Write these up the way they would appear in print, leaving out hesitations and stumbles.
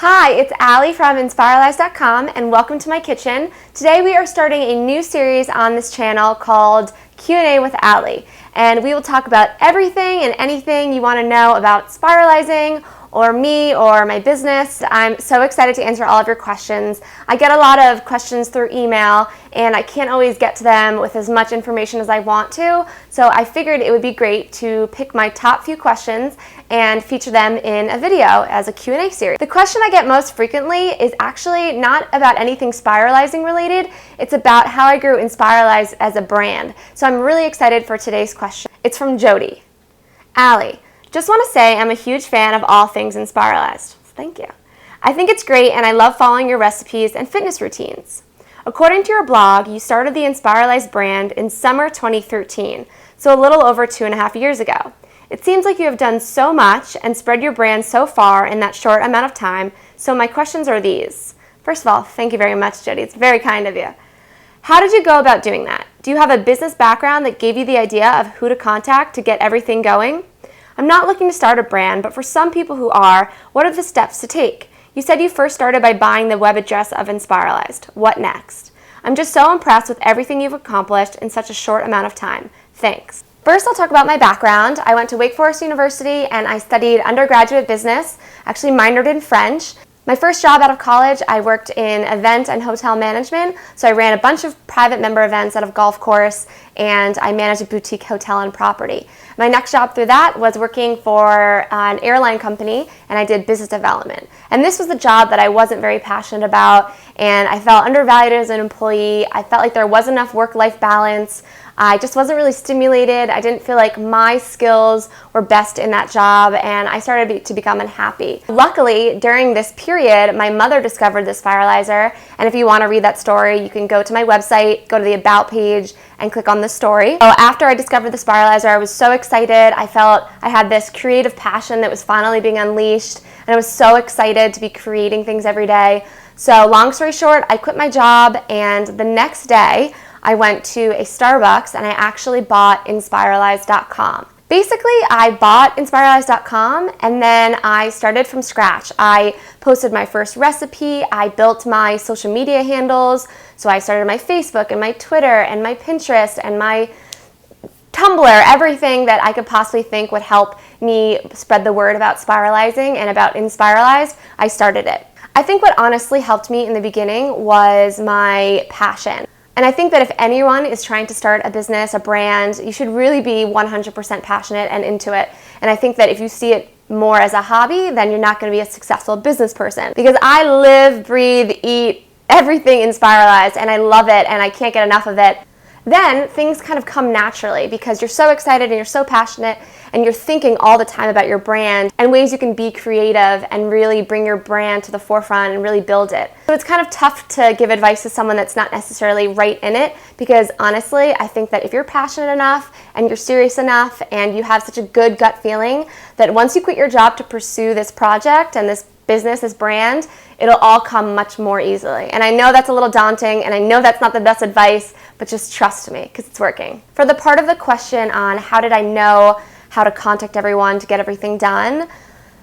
Hi, it's Allie from insprlz.it and welcome to my kitchen. Today we are starting a new series on this channel called Q&A with Allie, and we will talk about everything and anything you want to know about spiralizing or me or my business. I'm so excited to answer all of your questions. I get a lot of questions through email and I can't always get to them with as much information as I want to, so I figured it would be great to pick my top few questions and feature them in a video as a Q&A series. The question I get most frequently is actually not about anything spiralizing related, it's about how I grew Inspiralized as a brand. So I'm really excited for today's question. It's from Jody. Allie, just want to say I'm a huge fan of all things Inspiralized. Thank you. I think it's great and I love following your recipes and fitness routines. According to your blog, you started the Inspiralized brand in summer 2013, so a little over 2.5 years ago. It seems like you have done so much and spread your brand so far in that short amount of time, so my questions are these. First of all, thank you very much, Jody. It's very kind of you. How did you go about doing that? Do you have a business background that gave you the idea of who to contact to get everything going? I'm not looking to start a brand, but for some people who are, what are the steps to take? You said you first started by buying the web address of Inspiralized. What next? I'm just so impressed with everything you've accomplished in such a short amount of time. Thanks. First, I'll talk about my background. I went to Wake Forest University and I studied undergraduate business, actually minored in French. My first job out of college, I worked in event and hotel management, so I ran a bunch of private member events out of golf course, and I managed a boutique hotel and property. My next job through that was working for an airline company, and I did business development. And this was a job that I wasn't very passionate about, and I felt undervalued as an employee. I felt like there wasn't enough work-life balance. I just wasn't really stimulated. I didn't feel like my skills were best in that job, and I started to become unhappy. Luckily, during this period, my mother discovered the Inspiralizer, and if you want to read that story, you can go to my website, go to the About page, and click on the story. So after I discovered the Inspiralizer, I was so excited. I felt I had this creative passion that was finally being unleashed, and I was so excited to be creating things every day. So long story short, I quit my job, and the next day, I went to a Starbucks and I actually bought insprlz.com. Basically, I bought insprlz.com and then I started from scratch. I posted my first recipe, I built my social media handles, so I started my Facebook and my Twitter and my Pinterest and my Tumblr, everything that I could possibly think would help me spread the word about spiralizing and about Inspiralized, I started it. I think what honestly helped me in the beginning was my passion. And I think that if anyone is trying to start a business, a brand, you should really be 100% passionate and into it. And I think that if you see it more as a hobby, then you're not going to be a successful business person. Because I live, breathe, eat everything Inspiralized, and I love it and I can't get enough of it. Then things kind of come naturally because you're so excited and you're so passionate and you're thinking all the time about your brand and ways you can be creative and really bring your brand to the forefront and really build it. So it's kind of tough to give advice to someone that's not necessarily right in it, because honestly, I think that if you're passionate enough and you're serious enough and you have such a good gut feeling that once you quit your job to pursue this project and this business, this brand, it'll all come much more easily. And I know that's a little daunting and I know that's not the best advice, but just trust me because it's working. For the part of the question on how did I know how to contact everyone to get everything done,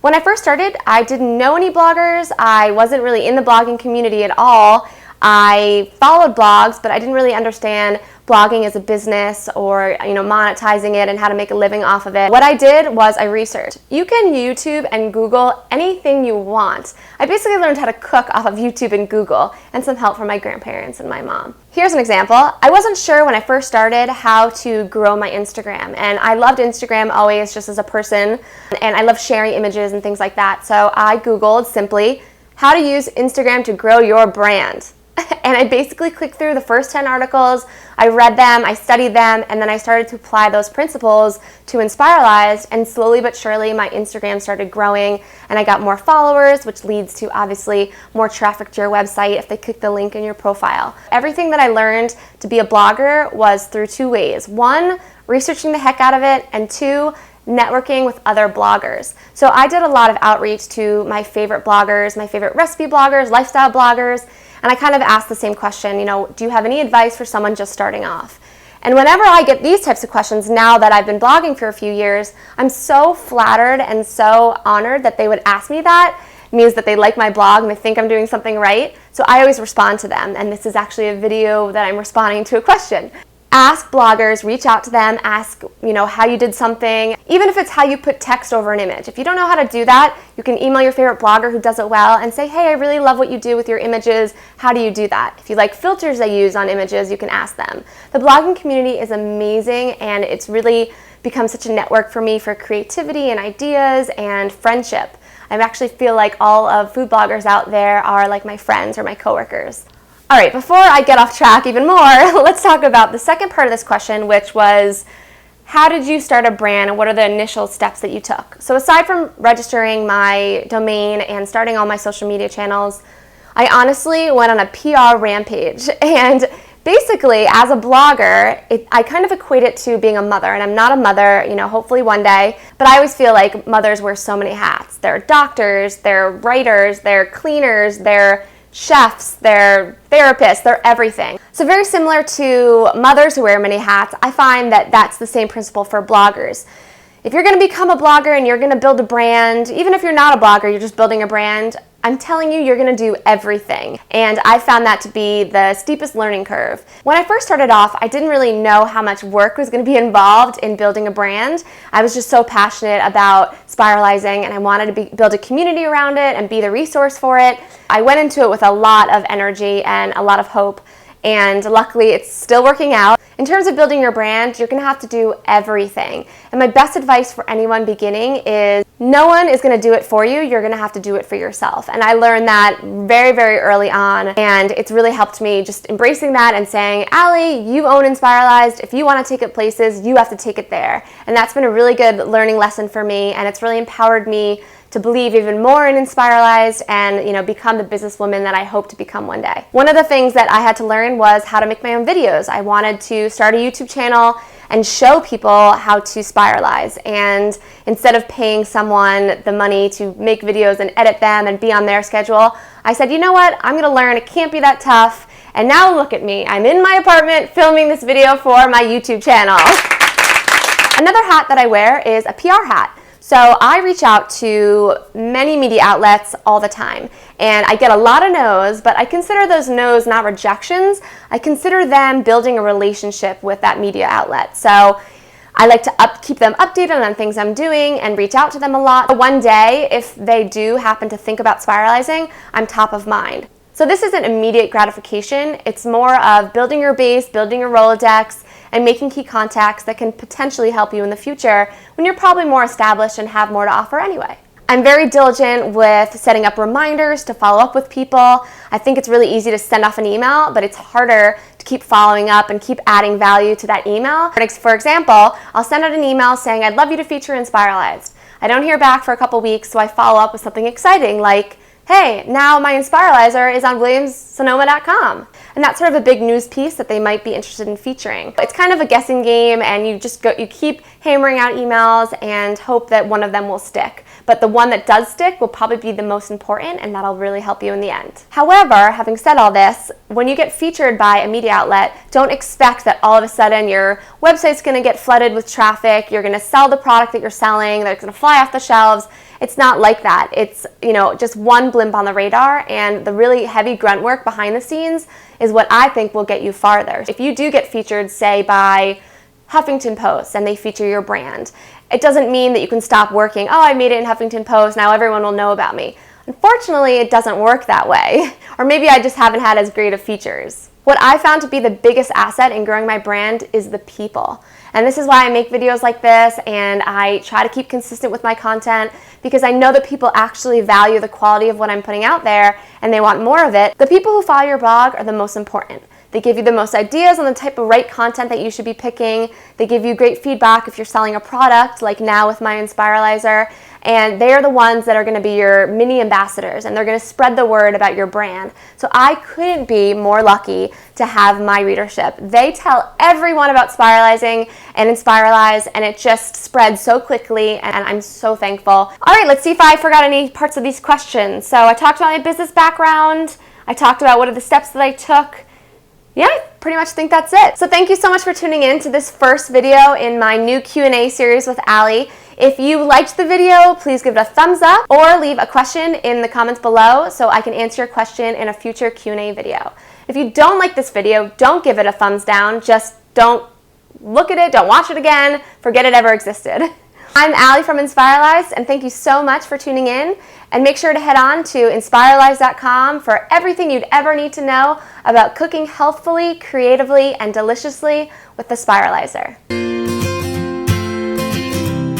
when I first started, I didn't know any bloggers. I wasn't really in the blogging community at all. I followed blogs, but I didn't really understand blogging as a business or monetizing it and how to make a living off of it. What I did was I researched. You can YouTube and Google anything you want. I basically learned how to cook off of YouTube and Google and some help from my grandparents and my mom. Here's an example. I wasn't sure when I first started how to grow my Instagram, and I loved Instagram always just as a person, and I love sharing images and things like that. So I Googled simply how to use Instagram to grow your brand. And I basically clicked through the first 10 articles, I read them, I studied them, and then I started to apply those principles to Inspiralized, and slowly but surely my Instagram started growing and I got more followers, which leads to obviously more traffic to your website if they click the link in your profile. Everything that I learned to be a blogger was through two ways. One, researching the heck out of it, and two, networking with other bloggers. So I did a lot of outreach to my favorite bloggers, my favorite recipe bloggers, lifestyle bloggers, and I kind of asked the same question, do you have any advice for someone just starting off? And whenever I get these types of questions, now that I've been blogging for a few years, I'm so flattered and so honored that they would ask me that, It means that they like my blog and they think I'm doing something right. So I always respond to them, and this is actually a video that I'm responding to a question. Ask bloggers, reach out to them, ask, how you did something, even if it's how you put text over an image. If you don't know how to do that, you can email your favorite blogger who does it well and say, hey, I really love what you do with your images. How do you do that? If you like filters they use on images, you can ask them. The blogging community is amazing, and it's really become such a network for me for creativity and ideas and friendship. I actually feel like all of food bloggers out there are like my friends or my coworkers. All right, before I get off track even more, let's talk about the second part of this question, which was, how did you start a brand and what are the initial steps that you took? So aside from registering my domain and starting all my social media channels, I honestly went on a PR rampage. And basically, as a blogger, I kind of equate it to being a mother. And I'm not a mother, hopefully one day, but I always feel like mothers wear so many hats. They're doctors, they're writers, they're cleaners, they're chefs, they're therapists, they're everything. So very similar to mothers who wear many hats, I find that that's the same principle for bloggers. If you're going to become a blogger and you're going to build a brand, even if you're not a blogger, you're just building a brand, I'm telling you, you're going to do everything. And I found that to be the steepest learning curve. When I first started off, I didn't really know how much work was going to be involved in building a brand. I was just so passionate about spiralizing, and I wanted to build a community around it and be the resource for it. I went into it with a lot of energy and a lot of hope, and luckily it's still working out. In terms of building your brand, you're going to have to do everything. And my best advice for anyone beginning is no one is going to do it for you. You're going to have to do it for yourself. And I learned that very, very early on, and it's really helped me just embracing that and saying, Allie, you own Inspiralized. If you want to take it places, you have to take it there. And that's been a really good learning lesson for me, and it's really empowered me to believe even more in Inspiralized and become the businesswoman that I hope to become one day. One of the things that I had to learn was how to make my own videos. I wanted to start a YouTube channel and show people how to spiralize, and instead of paying someone the money to make videos and edit them and be on their schedule, I said, you know what, I'm gonna learn, it can't be that tough, and now look at me, I'm in my apartment filming this video for my YouTube channel. Another hat that I wear is a PR hat. So I reach out to many media outlets all the time, and I get a lot of no's, but I consider those no's not rejections. I consider them building a relationship with that media outlet. So I like to keep them updated on things I'm doing and reach out to them a lot. One day, if they do happen to think about spiralizing, I'm top of mind. So this isn't immediate gratification. It's more of building your base, building your Rolodex, and making key contacts that can potentially help you in the future when you're probably more established and have more to offer anyway. I'm very diligent with setting up reminders to follow up with people. I think it's really easy to send off an email, but it's harder to keep following up and keep adding value to that email. For example, I'll send out an email saying, I'd love you to feature Inspiralized. I don't hear back for a couple weeks, so I follow up with something exciting like, hey, now my Inspiralizer is on williamssonoma.com. And that's sort of a big news piece that they might be interested in featuring. It's kind of a guessing game, and you keep hammering out emails and hope that one of them will stick. But the one that does stick will probably be the most important, and that'll really help you in the end. However, having said all this, when you get featured by a media outlet, don't expect that all of a sudden your website's gonna get flooded with traffic, you're gonna sell the product that you're selling, that it's gonna fly off the shelves. It's not like that. It's just one blimp on the radar, and the really heavy grunt work behind the scenes is what I think will get you farther. If you do get featured, say, by Huffington Post, and they feature your brand, it doesn't mean that you can stop working. Oh, I made it in Huffington Post, now everyone will know about me. Unfortunately, it doesn't work that way. Or maybe I just haven't had as great of features. What I found to be the biggest asset in growing my brand is the people. And this is why I make videos like this, and I try to keep consistent with my content, because I know that people actually value the quality of what I'm putting out there, and they want more of it. The people who follow your blog are the most important. They give you the most ideas on the type of right content that you should be picking. They give you great feedback if you're selling a product, like now with my Inspiralizer, and they're the ones that are going to be your mini ambassadors, and they're going to spread the word about your brand. So I couldn't be more lucky to have my readership. They tell everyone about spiralizing and Inspiralize, and it just spreads so quickly, and I'm so thankful. All right, let's see if I forgot any parts of these questions. So I talked about my business background. I talked about what are the steps that I took. Yeah, I pretty much think that's it. So thank you so much for tuning in to this first video in my new Q&A series with Allie. If you liked the video, please give it a thumbs up or leave a question in the comments below so I can answer your question in a future Q&A video. If you don't like this video, don't give it a thumbs down. Just don't look at it, don't watch it again, forget it ever existed. I'm Allie from Inspiralized, and thank you so much for tuning in. And make sure to head on to insprlz.it for everything you'd ever need to know about cooking healthfully, creatively, and deliciously with the Inspiralizer.